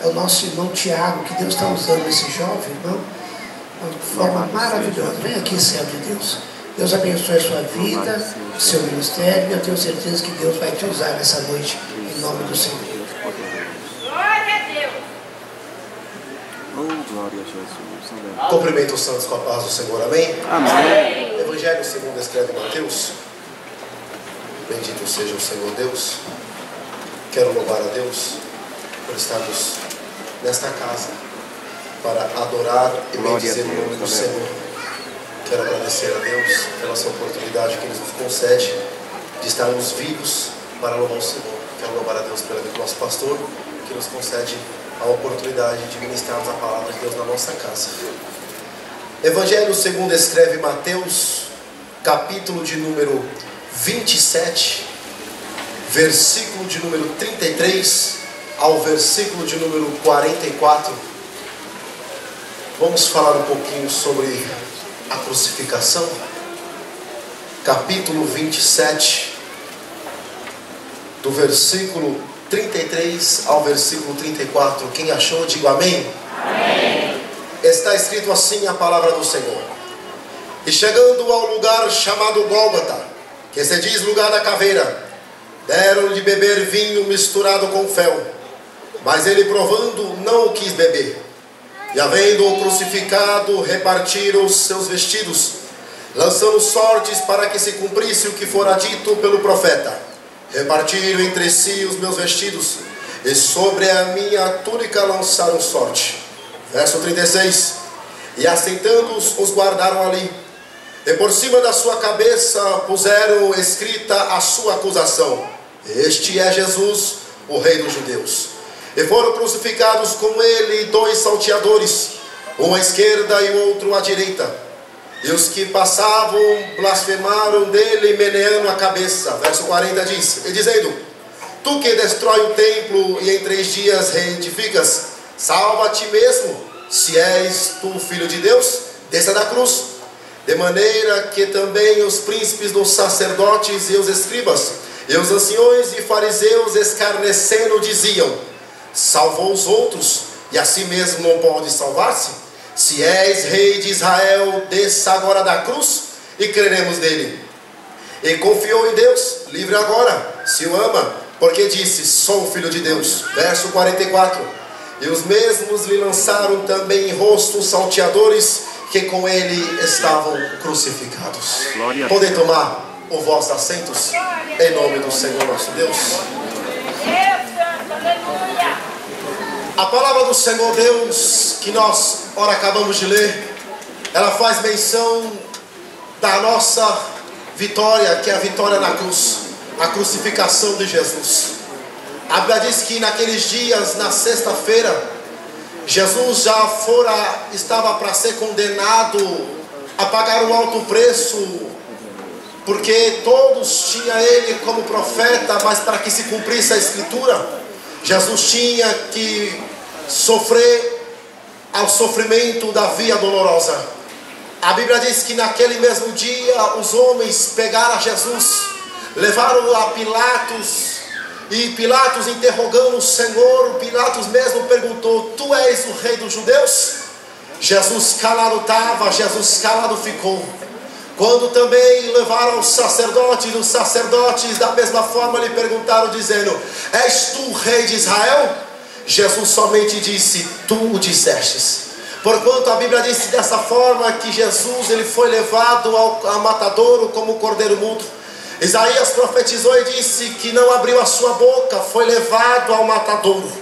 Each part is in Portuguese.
é o nosso irmão Tiago, que Deus está usando esse jovem irmão de forma maravilhosa. Vem aqui, servo de Deus. Deus abençoe a sua vida, o seu ministério, e eu tenho certeza que Deus vai te usar nessa noite, em nome do Senhor. Glória a Deus. Oh, glória a Jesus. Cumprimento os santos com a paz do Senhor, amém? Amém. Evangelho segundo escreve Mateus. Bendito seja o Senhor Deus. Quero louvar a Deus por estarmos nesta casa para adorar e bendizer o nome do Senhor. Quero agradecer a Deus pela essa oportunidade que Ele nos concede de estarmos vivos para louvar o Senhor. Quero louvar a Deus pelo nosso pastor, que nos concede a oportunidade de ministrarmos a palavra de Deus na nossa casa. Evangelho segundo escreve Mateus, capítulo de número 27, versículo de número 33 ao versículo de número 44. Vamos falar um pouquinho sobre a crucificação. Capítulo 27, do versículo 33 ao versículo 34. Quem achou, diga amém. Amém. Está escrito assim a palavra do Senhor: E chegando ao lugar chamado Gólgota, que se diz lugar da caveira, deram-lhe beber vinho misturado com fel, mas ele, provando, não o quis beber. E havendo-o crucificado, repartiram os seus vestidos, lançando sortes para que se cumprisse o que fora dito pelo profeta: repartiram entre si os meus vestidos, e sobre a minha túnica lançaram sorte. Verso 36. E assentando-os, os guardaram ali, e por cima da sua cabeça puseram escrita a sua acusação: Este é Jesus, o Rei dos Judeus. E foram crucificados com ele 2 salteadores, um à esquerda e o outro à direita. E os que passavam blasfemaram dele, meneando a cabeça. Verso 40 diz, e dizendo: Tu que destrói o templo e em 3 dias reedificas, salva a ti mesmo, se és tu filho de Deus, desça da cruz. De maneira que também os príncipes dos sacerdotes e os escribas, e os anciões e fariseus, escarnecendo, diziam: Salvou os outros, e a si mesmo não pode salvar-se? Se és rei de Israel, desça agora da cruz, e creremos nele. E confiou em Deus, livre agora, se o ama, porque disse: Sou filho de Deus. Verso 44. E os mesmos lhe lançaram também em rosto os salteadores que com ele estavam crucificados. Podem tomar os vossos assentos, em nome do Senhor nosso Deus. A palavra do Senhor Deus, que nós ora acabamos de ler, ela faz menção da nossa vitória, que é a vitória na cruz, a crucificação de Jesus. A Bíblia diz que naqueles dias, na sexta-feira, Jesus já estava para ser condenado a pagar um alto preço, porque todos tinham ele como profeta, mas para que se cumprisse a escritura, Jesus tinha que sofrer ao sofrimento da via dolorosa. A Bíblia diz que naquele mesmo dia os homens pegaram Jesus, levaram a Pilatos, e Pilatos, interrogando o Senhor, Pilatos mesmo perguntou: Tu és o rei dos judeus? Jesus calado estava, Jesus calado ficou. Quando também levaram os sacerdotes da mesma forma lhe perguntaram, dizendo: És tu o rei de Israel? Jesus somente disse: Tu o dissestes. Porquanto a Bíblia diz dessa forma que Jesus ele foi levado ao matadouro como cordeiro mudo. Isaías profetizou e disse que não abriu a sua boca, foi levado ao matadouro.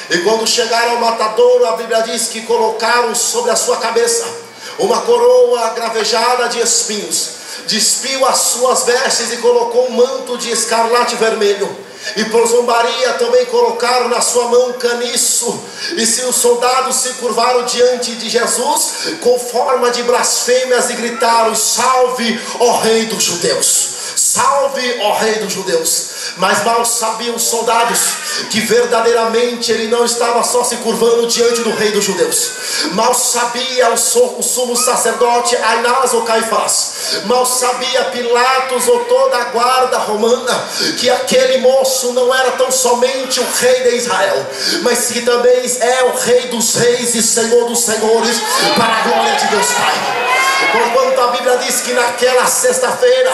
E quando chegaram ao matadouro, a Bíblia diz que colocaram sobre a sua cabeça uma coroa gravejada de espinhos, despiu as suas vestes e colocou um manto de escarlate vermelho. E por zombaria também colocaram na sua mão um caniço. E se os soldados se curvaram diante de Jesus com forma de blasfêmias e gritaram: Salve, ó Rei dos Judeus! Salve, ó Rei dos Judeus! Mas mal sabiam os soldados que verdadeiramente ele não estava só se curvando diante do Rei dos Judeus. Mal sabia o sumo sacerdote Anás ou Caifás Mal sabia Pilatos ou toda a guarda romana que aquele moço não era tão somente o rei de Israel, mas que também é o rei dos reis e senhor dos senhores, para a glória de Deus Pai. Porquanto a Bíblia diz que naquela sexta-feira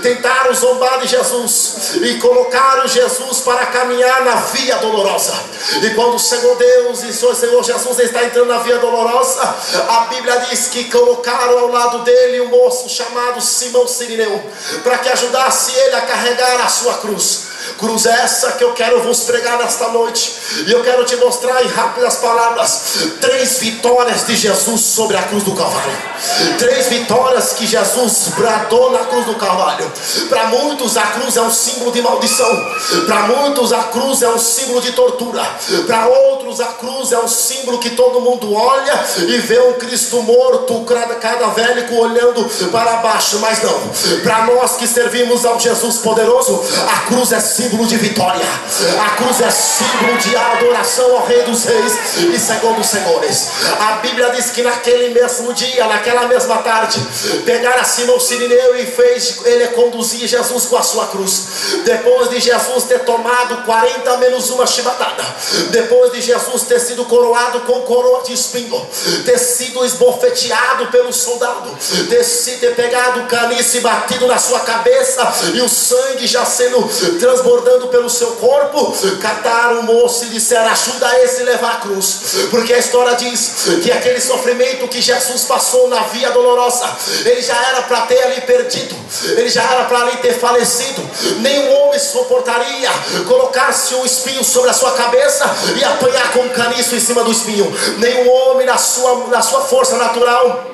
tentaram zombar de Jesus e colocaram Jesus para caminhar na via dolorosa. E quando o Senhor Deus e o Senhor Jesus está entrando na via dolorosa, a Bíblia diz que colocaram ao lado dele um moço chamado Simão Cirineu, para que ajudasse ele a carregar a sua cruz. Cruz essa que eu quero vos pregar nesta noite, e eu quero te mostrar em rápidas palavras 3 vitórias de Jesus sobre a cruz do Calvário. 3 vitórias que Jesus bradou na cruz do Calvário. Para muitos a cruz é um símbolo de maldição, para muitos a cruz é um símbolo de tortura, para outros a cruz é um símbolo que todo mundo olha e vê um Cristo morto, cadavérico, olhando para baixo. Mas não, para nós que servimos ao Jesus poderoso, a cruz é símbolo de vitória. A cruz é símbolo de adoração ao Rei dos Reis e Senhor dos Senhores. A Bíblia diz que naquele mesmo dia, naquela mesma tarde, pegaram Simão Cirineu e fez ele conduzir Jesus com a sua cruz. Depois de Jesus ter tomado 40 menos uma chibatada, depois de Jesus ter sido coroado com coroa de espinho, ter sido esbofeteado pelo soldado, ter pegado o caniço e batido na sua cabeça, e o sangue já sendo transbordando pelo seu corpo, cataram o moço e disseram: ajuda esse a levar a cruz. Porque a história diz que aquele sofrimento que Jesus passou na via dolorosa, ele já era para ter ali perdido, ele já era para ali ter falecido. Nenhum homem suportaria colocar-se um espinho sobre a sua cabeça e apanhar com um caniço em cima do espinho. Nenhum homem na sua força natural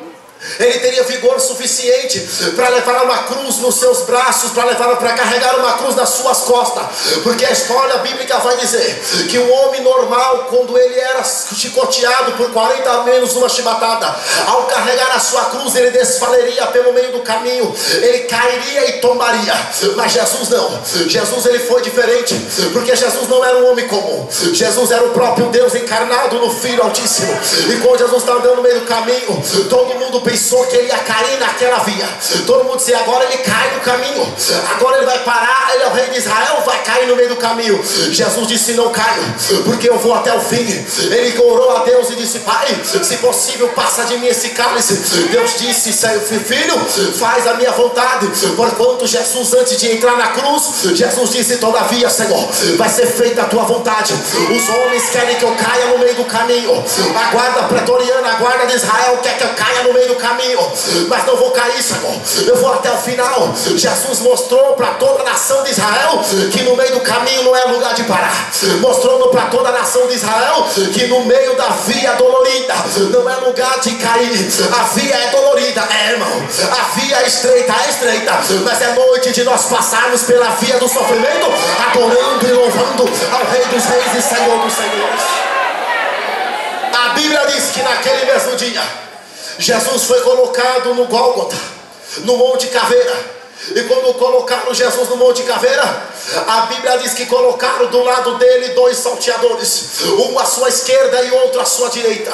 ele teria vigor suficiente para levar uma cruz nos seus braços, para carregar uma cruz nas suas costas. Porque a história bíblica vai dizer que um homem normal, quando ele era chicoteado por 40 menos uma chibatada, ao carregar a sua cruz, ele desfaleria pelo meio do caminho, ele cairia e tombaria. Mas Jesus não. Jesus ele foi diferente, porque Jesus não era um homem comum. Jesus era o próprio Deus encarnado no Filho Altíssimo. E quando Jesus estava andando no meio do caminho, todo mundo pensou que ele ia cair naquela via. Todo mundo disse: agora ele cai no caminho, agora ele vai parar, ele é o rei de Israel, vai cair no meio do caminho. Jesus disse: não caio, porque eu vou até o fim. Ele orou a Deus e disse: Pai, se possível, passa de mim esse cálice. Deus disse: filho, faz a minha vontade. Porquanto Jesus, antes de entrar na cruz, Jesus disse: todavia, Senhor, vai ser feita a tua vontade. Os homens querem que eu caia no meio do caminho, a guarda pretoriana, a guarda de Israel quer que eu caia no meio do caminho, mas não vou cair, Senhor, eu vou até o final. Jesus mostrou para toda a nação de Israel que no meio do caminho não é lugar de parar. Mostrou para toda a nação de Israel que no meio da via dolorida não é lugar de cair. A via é dolorida, irmão, a via é estreita, mas é noite de nós passarmos pela via do sofrimento, adorando e louvando ao Rei dos Reis e Senhor dos Senhores. A Bíblia diz que naquele mesmo dia Jesus foi colocado no Gólgota, no Monte Caveira. E quando colocaram Jesus no Monte Caveira, a Bíblia diz que colocaram do lado dele 2 salteadores, um à sua esquerda e outro à sua direita.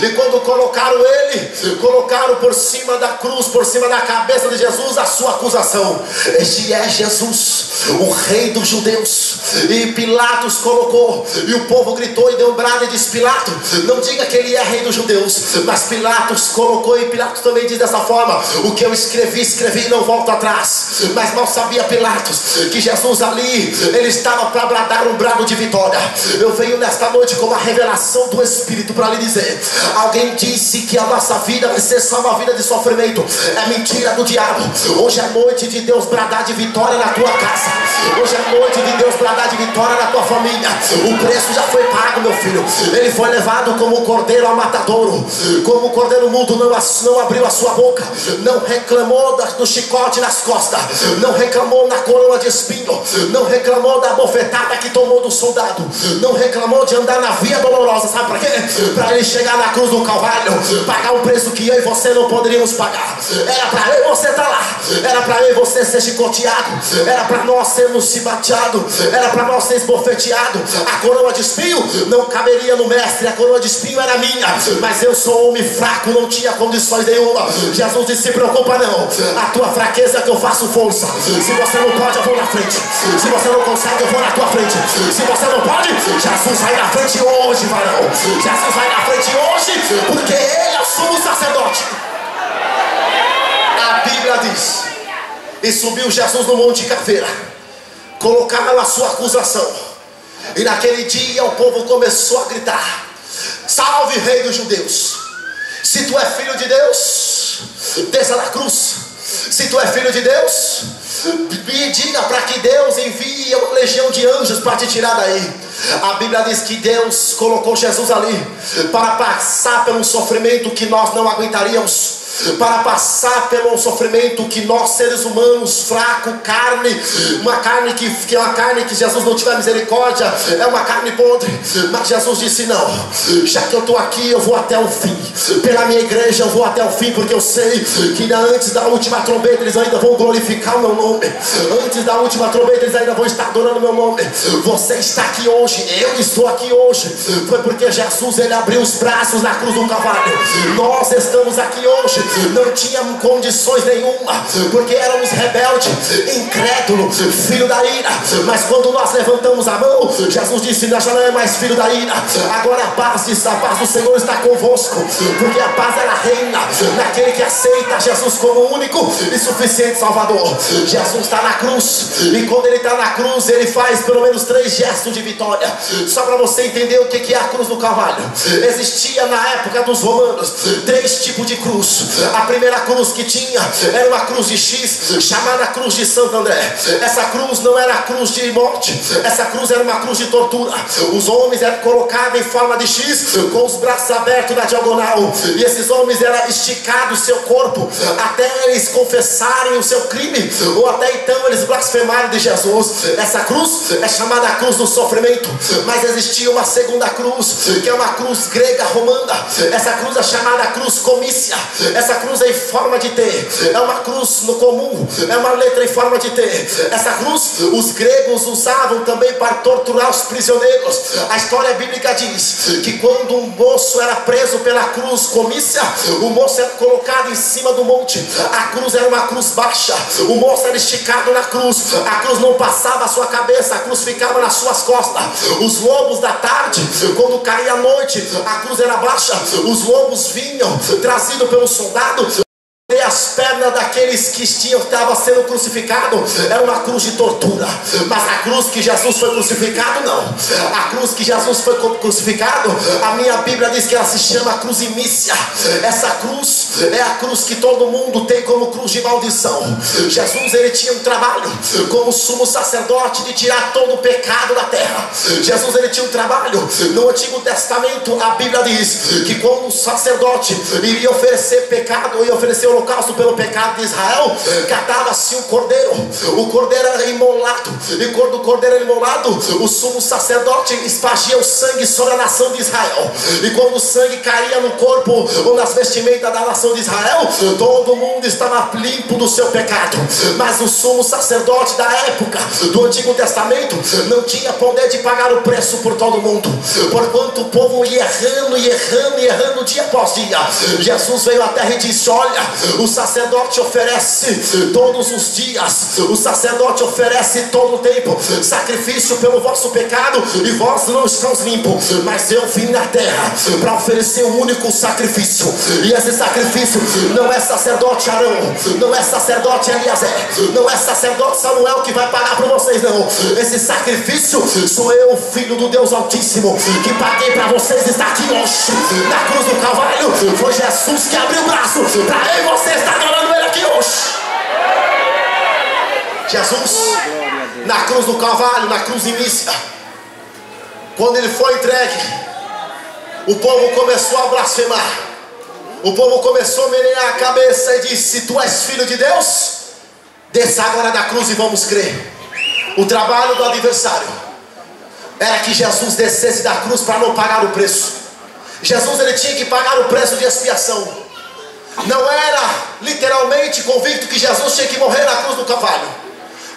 E quando colocaram ele, colocaram por cima da cruz, por cima da cabeça de Jesus, a sua acusação: este é Jesus, o rei dos judeus. E Pilatos colocou, e o povo gritou e deu um brado e disse: Pilatos, não diga que ele é rei dos judeus. Mas Pilatos colocou, e Pilatos também diz dessa forma: o que eu escrevi e não volto atrás. Mas mal sabia Pilatos que Jesus ali, ele estava para bradar um brado de vitória. Eu venho nesta noite com uma revelação do Espírito para lhe dizer: alguém disse que a nossa vida vai ser só uma vida de sofrimento. É mentira do diabo. Hoje é noite de Deus bradar de vitória na tua casa. Hoje é noite de Deus bradar de vitória na tua família. O preço já foi pago, meu filho. Ele foi levado como um cordeiro ao matadouro. Como um cordeiro mudo, não abriu a sua boca, não reclamou do chicote nas costas, não reclamou na coroa de espinho, não reclamou da bofetada que tomou do soldado, não reclamou de andar na via dolorosa. Sabe para quê? Para ele chegar na cruz do Calvário, pagar um preço que eu e você não poderíamos pagar. Era para eu e você estar lá, era para eu e você ser chicoteado, era para nós sermos chibateados, era era para nós ser esbofeteado. A coroa de espinho não caberia no mestre, a coroa de espinho era minha, mas eu sou homem fraco, não tinha condições nenhuma. Jesus disse: se preocupa não, a tua fraqueza é que eu faço força. Se você não pode, eu vou na frente. Se você não consegue, eu vou na tua frente. Se você não pode, Jesus vai na frente hoje, varão. Jesus vai na frente hoje, porque Ele é o sumo sacerdote. A Bíblia diz: e subiu Jesus no Monte Caveira, colocaram a sua acusação, e naquele dia o povo começou a gritar: salve, Rei dos Judeus! Se tu é filho de Deus, desça da cruz. Se tu é filho de Deus, me diga para que Deus envie uma legião de anjos para te tirar daí. A Bíblia diz que Deus colocou Jesus ali para passar pelo sofrimento que nós não aguentaríamos, para passar pelo sofrimento que nós, seres humanos, fraco, carne, uma carne que é uma carne que Jesus não tiver misericórdia, é uma carne podre. Mas Jesus disse: não, já que eu estou aqui, eu vou até o fim. Pela minha igreja eu vou até o fim, porque eu sei que antes da última trombeta eles ainda vão glorificar o meu nome. Antes da última trombeta eles ainda vão estar adorando o meu nome. Você está aqui hoje, eu estou aqui hoje, foi porque Jesus, Ele abriu os braços na cruz do Calvário. Nós estamos aqui hoje. Não tínhamos condições nenhuma, porque éramos rebeldes, incrédulos, filho da ira. Mas quando nós levantamos a mão, Jesus disse: já não é mais filho da ira, agora a paz do Senhor está convosco, porque a paz ela reina naquele que aceita Jesus como único e suficiente Salvador. Jesus está na cruz, e quando Ele está na cruz, Ele faz pelo menos 3 gestos de vitória. Só para você entender o que é a cruz do Calvário. Existia na época dos romanos 3 tipos de cruz. A primeira cruz que tinha era uma cruz de X, chamada cruz de Santo André. Essa cruz não era a cruz de morte, essa cruz era uma cruz de tortura. Os homens eram colocados em forma de X, com os braços abertos na diagonal, e esses homens eram esticados seu corpo até eles confessarem o seu crime, ou até então eles blasfemarem de Jesus. Essa cruz é chamada a cruz do sofrimento. Mas existia uma segunda cruz, que é uma cruz grega romana. Essa cruz é chamada cruz comícia. Essa cruz é em forma de T, é uma cruz no comum, é uma letra em forma de T. Essa cruz os gregos usavam também para torturar os prisioneiros. A história bíblica diz que quando um moço era preso pela cruz comícia, o moço era colocado em cima do monte. A cruz era uma cruz baixa, o moço era esticado na cruz, a cruz não passava a sua cabeça, a cruz ficava nas suas costas. Os lobos da tarde, quando caía a noite, a cruz era baixa, os lobos vinham trazidos pelos soldados. E as pernas daqueles que estavam sendo crucificados era uma cruz de tortura. Mas a cruz que Jesus foi crucificado, não. A cruz que Jesus foi crucificado, a minha Bíblia diz que ela se chama cruzimícia. Essa cruz é a cruz que todo mundo tem como cruz de maldição. Jesus, ele tinha um trabalho como sumo sacerdote de tirar todo o pecado da terra. Jesus, ele tinha um trabalho. No Antigo Testamento a Bíblia diz que quando o sacerdote iria oferecer pecado, ia oferecer o holocausto pelo pecado de Israel, catava-se um cordeiro. O cordeiro era imolado, e quando o cordeiro era imolado, o sumo sacerdote espargia o sangue sobre a nação de Israel. E quando o sangue caía no corpo ou nas vestimentas da nação de Israel, todo mundo estava limpo do seu pecado. Mas o sumo sacerdote da época do Antigo Testamento não tinha poder de pagar o preço por todo mundo, porquanto o povo ia errando e errando e errando dia após dia. Jesus veio à terra e disse: olha, o sacerdote oferece todos os dias, o sacerdote oferece todo o tempo sacrifício pelo vosso pecado, e vós não estáis limpos. Mas eu vim na terra para oferecer um único sacrifício, e esse sacrifício não é sacerdote Arão, não é sacerdote Eliezer, não é sacerdote Samuel que vai pagar para vocês, não. Esse sacrifício sou eu, filho do Deus Altíssimo, que paguei para vocês. Está aqui hoje na cruz do Calvário. Foi Jesus que abriu o braço para eu e você estar adorando Ele aqui hoje. Jesus na cruz do Calvário, na cruz inícia, quando Ele foi entregue, o povo começou a blasfemar. O povo começou a menear a cabeça e disse: se tu és filho de Deus, desça agora da cruz e vamos crer. O trabalho do adversário era que Jesus descesse da cruz para não pagar o preço. Jesus, ele tinha que pagar o preço de expiação. Não era literalmente convicto que Jesus tinha que morrer na cruz do Calvário,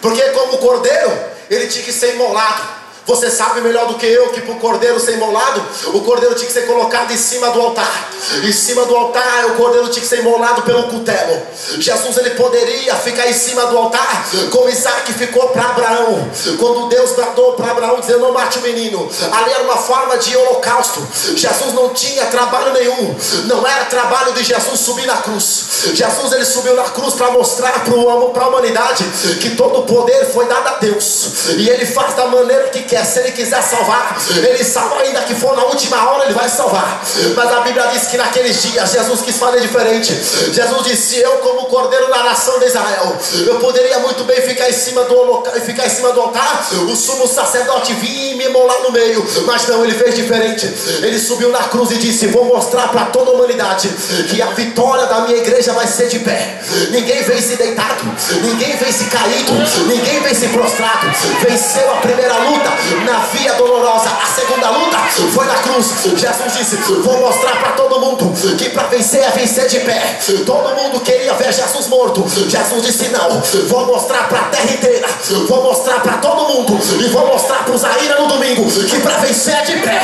porque como cordeiro ele tinha que ser imolado. Você sabe melhor do que eu que para o cordeiro ser imolado, o cordeiro tinha que ser colocado em cima do altar. Em cima do altar o cordeiro tinha que ser imolado pelo cutelo. Jesus, ele poderia ficar em cima do altar como Isaac ficou para Abraão. Quando Deus bradou para Abraão dizendo: não mate o menino, ali era uma forma de holocausto. Jesus não tinha trabalho nenhum. Não era trabalho de Jesus subir na cruz. Jesus, ele subiu na cruz para mostrar para a humanidade que todo o poder foi dado a Deus, e ele faz da maneira que quer. Se ele quiser salvar, ele salva, ainda que for na última hora, ele vai salvar. Mas a Bíblia diz que naqueles dias Jesus quis fazer diferente. Jesus disse: eu, como cordeiro da nação de Israel, eu poderia muito bem ficar em cima do altar, o sumo sacerdote vir e me molar no meio, mas não, ele fez diferente. Ele subiu na cruz e disse: vou mostrar para toda a humanidade que a vitória da minha igreja vai ser de pé. Ninguém vence deitado, ninguém vence caído, ninguém vence prostrado. Venceu a primeira luta na via dolorosa, a segunda luta foi na cruz. Jesus disse: vou mostrar para todo mundo que para vencer é vencer de pé. Todo mundo queria ver Jesus morto. Jesus disse: não, vou mostrar para a terra inteira, vou mostrar para todo mundo, e vou mostrar para os Aira no domingo que para vencer é de pé.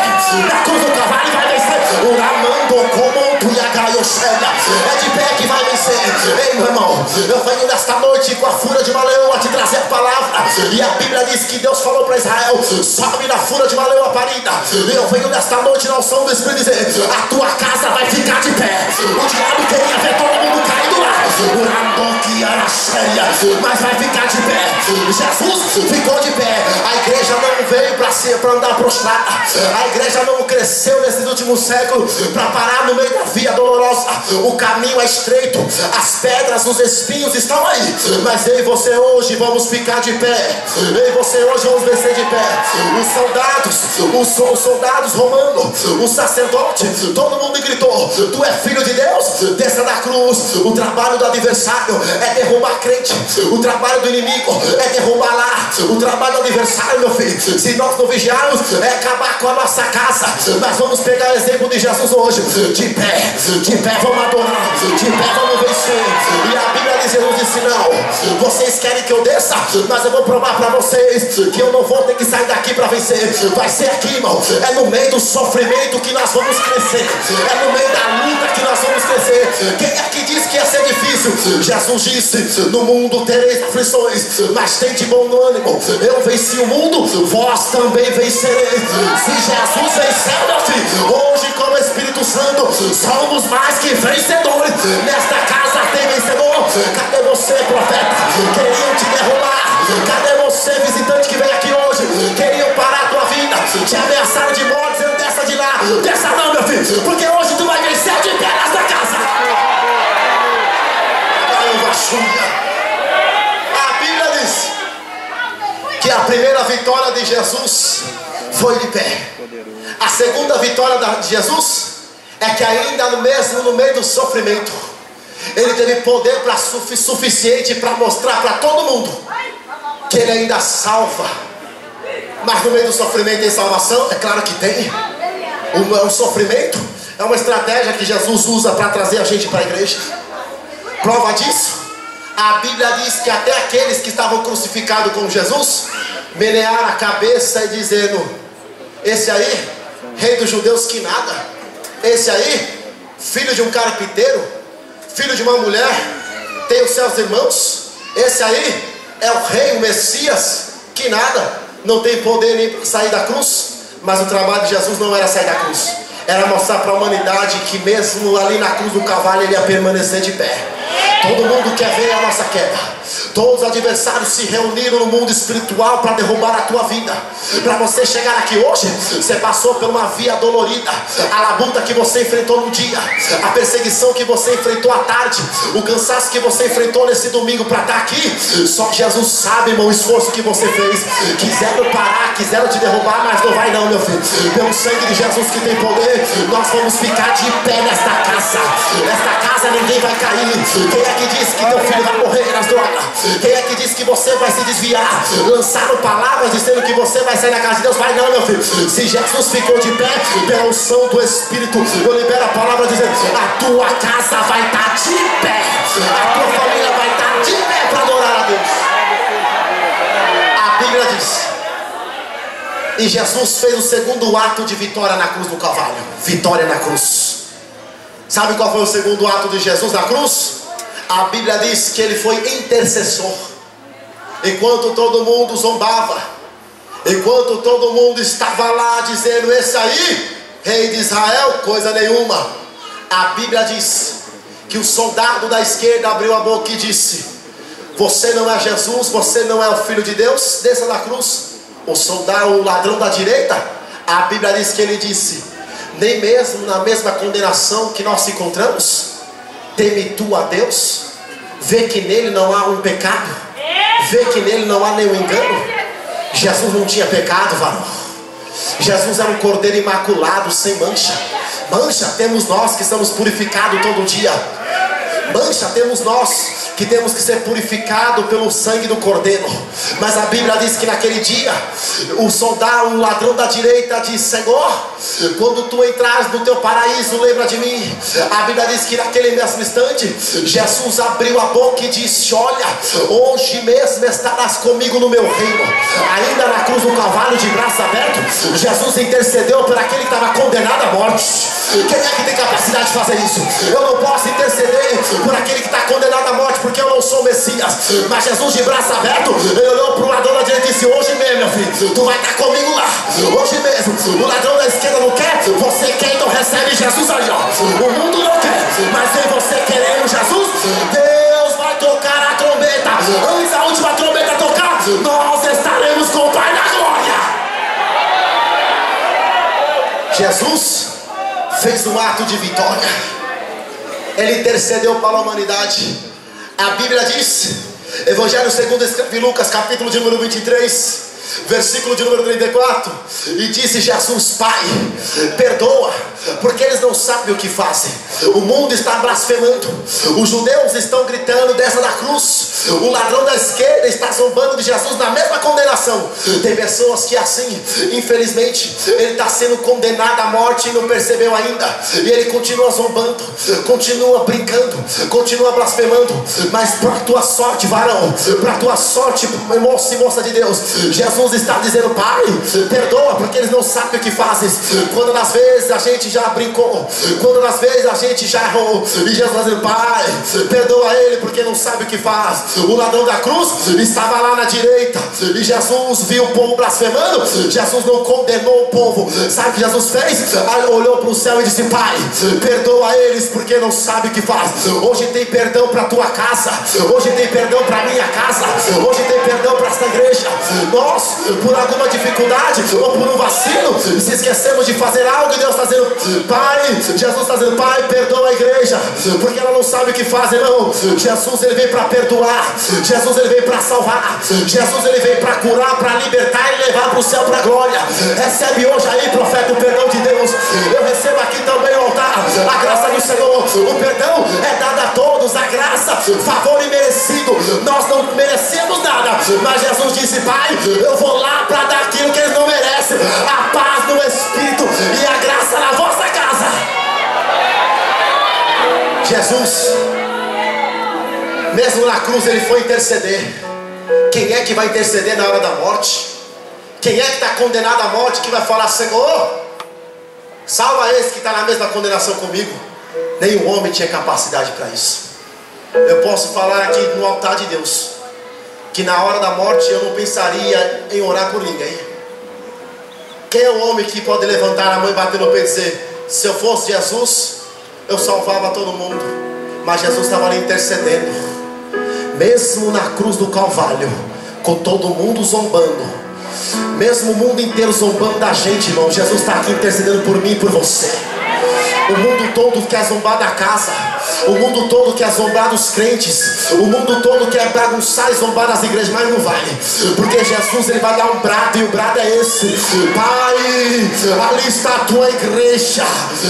Na cruz do Calvário vai vencer. O Ramando Comonto e a Gaiocheia é de pé que vai vencer. Ei, meu irmão, eu venho nesta noite com a fúria de uma leoa a te trazer a palavra. E a Bíblia diz que Deus falou para Israel: sobe na fúria de uma leoa parida. E eu venho nesta noite na unção do Espírito dizer: a tua casa vai ficar de pé. O diabo queria ver todo mundo caindo lá, mas vai ficar de pé. Jesus ficou de pé. A igreja não veio para andar prostrada. A igreja não cresceu nesses últimos séculos para parar no meio da via dolorosa. O caminho é estreito, as pedras, os espinhos estão aí, mas eu e você hoje vamos ficar de pé. Eu e você hoje vamos vencer de pé. Os soldados romanos, o sacerdote, todo mundo gritou: tu é filho de Deus, desça da cruz. O trabalho do adversário é derrubar crente. O trabalho do inimigo é derrubar lá. O trabalho do adversário, meu filho, se nós não vigiarmos, é acabar com a nossa casa. Mas vamos pegar o exemplo de Jesus hoje. De pé vamos adorar, de pé vamos vencer. E a Bíblia diz: Jesus disse: não, vocês querem que eu desça, mas eu vou provar para vocês que eu não vou ter que sair daqui para vencer. Vai ser aqui, irmão. É no meio do sofrimento que nós vamos crescer. É no meio da luta que nós vamos crescer. Quem é que diz que ia ser difícil? Jesus disse: no mundo tereis aflições, mas tem de bom ânimo. Eu venci o mundo, vós também vencereis. Se Jesus venceu, meu filho, hoje com o Espírito Santo somos mais que vencedores. Nesta casa tem vencedor. Cadê você, profeta? Queriam te derrubar. Cadê você, visitante que veio aqui hoje? Queriam parar a tua vida, te ameaçaram de morte, dizendo: desça de lá. Desça não, meu filho, porque hoje tu vai vencer de pé nesta casa. A Bíblia diz que a primeira vitória de Jesus foi de pé. A segunda vitória de Jesus é que ainda no meio do sofrimento, ele teve poder suficiente para mostrar para todo mundo que ele ainda salva. Mas no meio do sofrimento tem salvação? É claro que tem. O sofrimento é uma estratégia que Jesus usa para trazer a gente para a igreja. Prova disso, a Bíblia diz que até aqueles que estavam crucificados com Jesus menearam a cabeça e dizendo: esse aí, rei dos judeus que nada. Esse aí, filho de um carpinteiro, filho de uma mulher, tem os seus irmãos. Esse aí é o rei, o Messias, que nada, não tem poder nem para sair da cruz. Mas o trabalho de Jesus não era sair da cruz, era mostrar para a humanidade que mesmo ali na cruz do Calvário ele ia permanecer de pé. Todo mundo quer ver a nossa queda. Todos os adversários se reuniram no mundo espiritual para derrubar a tua vida. Para você chegar aqui hoje, você passou por uma via dolorida. A labuta que você enfrentou no dia, a perseguição que você enfrentou à tarde, o cansaço que você enfrentou nesse domingo para estar aqui. Só Jesus sabe, irmão, o esforço que você fez. Quiseram parar, quiseram te derrubar, mas não vai não, meu filho. Pelo sangue de Jesus que tem poder, nós vamos ficar de pé nesta casa. Nesta casa ninguém vai cair. Quem é que disse que teu filho vai morrer nas drogas? Quem é que disse que você vai se desviar? Lançaram palavras dizendo que você vai sair da casa de Deus. Vai não, meu filho. Se Jesus ficou de pé, pela unção do Espírito, eu libero a palavra dizendo: a tua casa vai estar de pé. A tua família vai estar de pé para adorar a Deus. A Bíblia diz E Jesus fez o segundo ato de vitória na cruz do Calvário. Vitória na cruz. Sabe qual foi o segundo ato de Jesus na cruz? A Bíblia diz que ele foi intercessor. Enquanto todo mundo zombava, enquanto todo mundo estava lá dizendo: esse aí, rei de Israel, coisa nenhuma. A Bíblia diz que o soldado da esquerda abriu a boca e disse: você não é Jesus, você não é o Filho de Deus, desça da cruz. O soldado, o ladrão da direita, a Bíblia diz que ele disse: nem mesmo na mesma condenação que nós encontramos, teme tu a Deus? Vê que nele não há um pecado, vê que nele não há nenhum engano. Jesus não tinha pecado, varão. Jesus era um cordeiro imaculado, sem mancha. Mancha temos nós que estamos purificados todo dia. Mancha temos nós que temos que ser purificados pelo sangue do cordeiro. Mas a Bíblia diz que naquele dia o soldado, o ladrão da direita disse: Senhor, quando tu entrares no teu paraíso, lembra de mim. A Bíblia diz que naquele mesmo instante Jesus abriu a boca e disse: olha, hoje mesmo estarás comigo no meu reino. Ainda na cruz do Calvário, de braço aberto, Jesus intercedeu por aquele que estava condenado à morte. Quem é que tem capacidade de fazer isso? Eu não posso interceder por aquele que está condenado à morte, porque eu não sou o Messias. Mas Jesus, de braço aberto, ele olhou para o ladrão da direita e disse: hoje mesmo, meu filho, tu vai estar comigo lá. Hoje mesmo. O ladrão da esquerda não quer, você quer, então recebe Jesus ali, ó. O mundo não quer, mas vem você querendo Jesus. Deus vai tocar a trombeta. Antes da última trombeta tocar, nós estaremos com o Pai na glória. Jesus fez um ato de vitória. Ele intercedeu para a humanidade. A Bíblia diz, Evangelho segundo escreve Lucas, capítulo de número 23, versículo de número 34, e disse Jesus: Pai, perdoa, porque eles não sabem o que fazem. O mundo está blasfemando, os judeus estão gritando: desça da cruz. O ladrão da esquerda está zombando de Jesus na mesma condenação. Tem pessoas que assim, infelizmente, ele está sendo condenado à morte e não percebeu ainda, e ele continua zombando, continua brincando, continua blasfemando. Mas para a tua sorte, varão, para a tua sorte, moço e moça de Deus, Jesus está dizendo: Pai, perdoa, porque eles não sabem o que fazem. Quando das vezes a gente já brincou, quando das vezes a gente já errou, e Jesus está dizendo: Pai, perdoa ele, porque não sabe o que faz. O ladrão da cruz estava lá na direita, e Jesus viu o povo blasfemando. Jesus não condenou o povo. Sabe o que Jesus fez? Ele olhou para o céu e disse: Pai, perdoa eles, porque não sabe o que faz. Hoje tem perdão para a tua casa, hoje tem perdão para a minha casa, hoje tem perdão para esta igreja. Nós, por alguma dificuldade ou por um vacilo, se esquecemos de fazer algo, e Deus está dizendo: Pai, Jesus está dizendo: Pai, perdoa a igreja, porque ela não sabe o que faz, irmão. Jesus, ele veio para perdoar. Jesus, ele veio para salvar. Jesus, ele veio para curar, para libertar e levar para o céu, para a glória. Recebe hoje aí, profeta, o perdão de Deus. Eu recebo aqui também o altar, a graça do Senhor. O perdão é dado a todos, a graça, favor imerecido. Nós não merecemos nada, mas Jesus disse: Pai, eu vou lá para dar aquilo que eles não merecem, a paz no Espírito e a graça na vossa casa. Jesus, mesmo na cruz, ele foi interceder. Quem é que vai interceder na hora da morte? Quem é que está condenado à morte, que vai falar: Senhor, salva esse que está na mesma condenação comigo? Nenhum homem tinha capacidade para isso. Eu posso falar aqui no altar de Deus que na hora da morte eu não pensaria em orar por ninguém. Quem é o homem que pode levantar a mão e bater no peito e dizer: se eu fosse Jesus, eu salvava todo mundo? Mas Jesus estava ali intercedendo. Mesmo na cruz do Calvário, com todo mundo zombando, mesmo o mundo inteiro zombando da gente, irmão, Jesus está aqui intercedendo por mim e por você. O mundo todo quer zombar da casa, o mundo todo quer zombar dos crentes, o mundo todo quer bagunçar e zombar das igrejas, mas não vai, porque Jesus, ele vai dar um brado, e o brado é esse: Pai, ali está a tua igreja.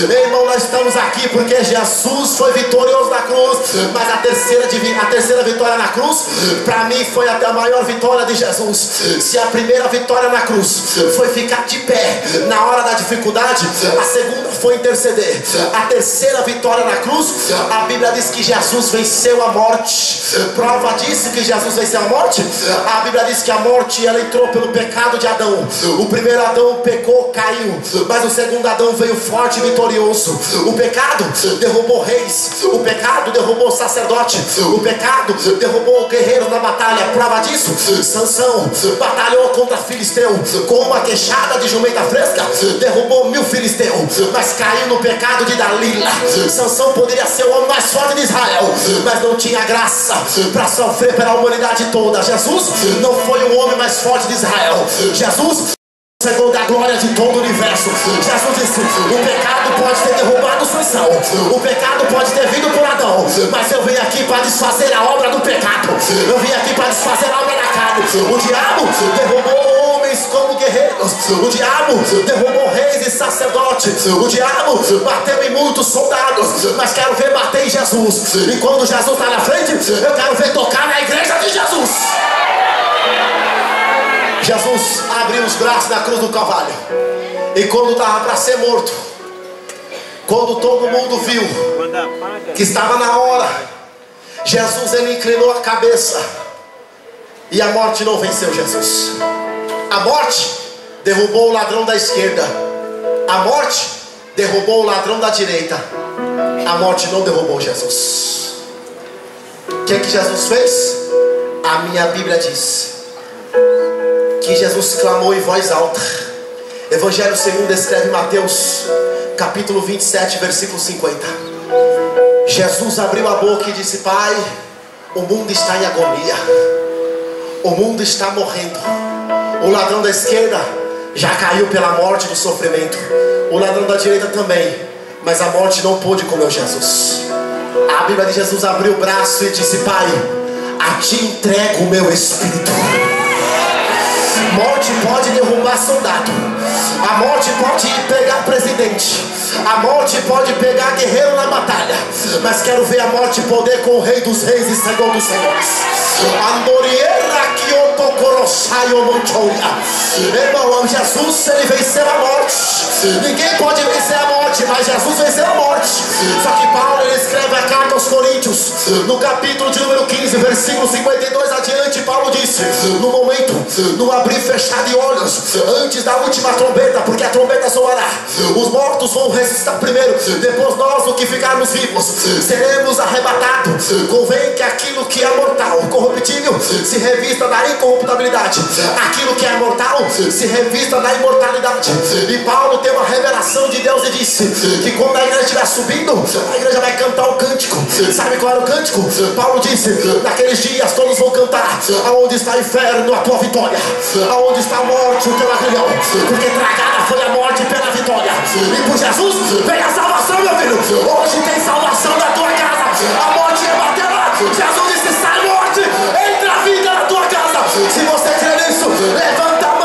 Irmão, nós estamos aqui porque Jesus foi vitorioso na cruz. Mas a terceira vitória na cruz, para mim, foi até a maior vitória de Jesus. Se a primeira vitória na cruz foi ficar de pé na hora da dificuldade, a segunda foi interceder. A terceira vitória na cruz, a Bíblia diz que Jesus venceu a morte. Prova disso que Jesus venceu a morte. A Bíblia diz que a morte, ela entrou pelo pecado de Adão. O primeiro Adão pecou, caiu, mas o segundo Adão veio forte e vitorioso. O pecado derrubou reis, o pecado derrubou sacerdote, o pecado derrubou o guerreiro na batalha. Prova disso, Sansão batalhou contra filisteu com uma queixada de jumenta fresca, derrubou 1000 filisteus, mas caiu no pecado de Dalila. Sansão poderia ser o homem mais forte de Israel, mas não tinha graça para sofrer pela humanidade toda. Jesus não foi o homem mais forte de Israel. Jesus chegou da glória de todo o universo. Jesus disse: o pecado pode ter derrubado Sansão, o pecado pode ter vindo por Adão, mas eu vim aqui para desfazer a obra do pecado. Eu vim aqui para desfazer a obra da carne. O diabo derrubou homens como guerreiros, o diabo derrubou reis e sacerdotes, o diabo bateu em muitos soldados, mas quero ver bater em Jesus. E quando Jesus está na frente, eu quero ver tocar na igreja de Jesus. Jesus abriu os braços na cruz do Calvário, e quando estava para ser morto, quando todo mundo viu que estava na hora, Jesus, ele inclinou a cabeça, e a morte não venceu Jesus. A morte derrubou o ladrão da esquerda, a morte derrubou o ladrão da direita, a morte não derrubou Jesus. O que Jesus fez? A minha Bíblia diz que Jesus clamou em voz alta. Evangelho segundo escreve Mateus, capítulo 27, versículo 50. Jesus abriu a boca e disse: Pai, o mundo está em agonia, o mundo está morrendo. O ladrão da esquerda já caiu pela morte do sofrimento, o ladrão da direita também, mas a morte não pôde comer Jesus. A Bíblia de Jesus abriu o braço e disse: Pai, a ti entrego o meu espírito. Morte pode derrubar soldado, a morte pode pegar presidente, a morte pode pegar guerreiro na batalha, mas quero ver a morte poder com o Rei dos Reis e Senhor dos Senhores. Irmão, Jesus, ele venceu a morte. Ninguém pode vencer a morte, mas Jesus venceu a morte. Só que Paulo, ele escreve a carta aos Coríntios, no capítulo de número 15, versículo 52 adiante. Paulo disse: no momento, no abrir e fechar de olhos, antes da última trombeta, porque a trombeta soará, os mortos vão ressuscitar primeiro, depois nós, o que ficarmos vivos, seremos arrebatados. Convém que aquilo que é mortal, corruptível, se revista da incorruptibilidade, aquilo que é mortal se revista da imortalidade. E Paulo tem uma revelação de Deus e disse que quando a igreja estiver subindo, a igreja vai cantar o cântico. Sabe qual era o cântico? Paulo disse: naqueles dias todos vão cantar: aonde está o inferno, a tua vitória? Aonde está a morte, o teu aguilhão? Porque tragada foi a morte pela vitória, e por Jesus vem a salvação, meu filho. Hoje tem salvação na tua casa. A morte ia bater lá. Jesus disse: sai morte, entra a vida na tua casa. Se você crê nisso, levanta a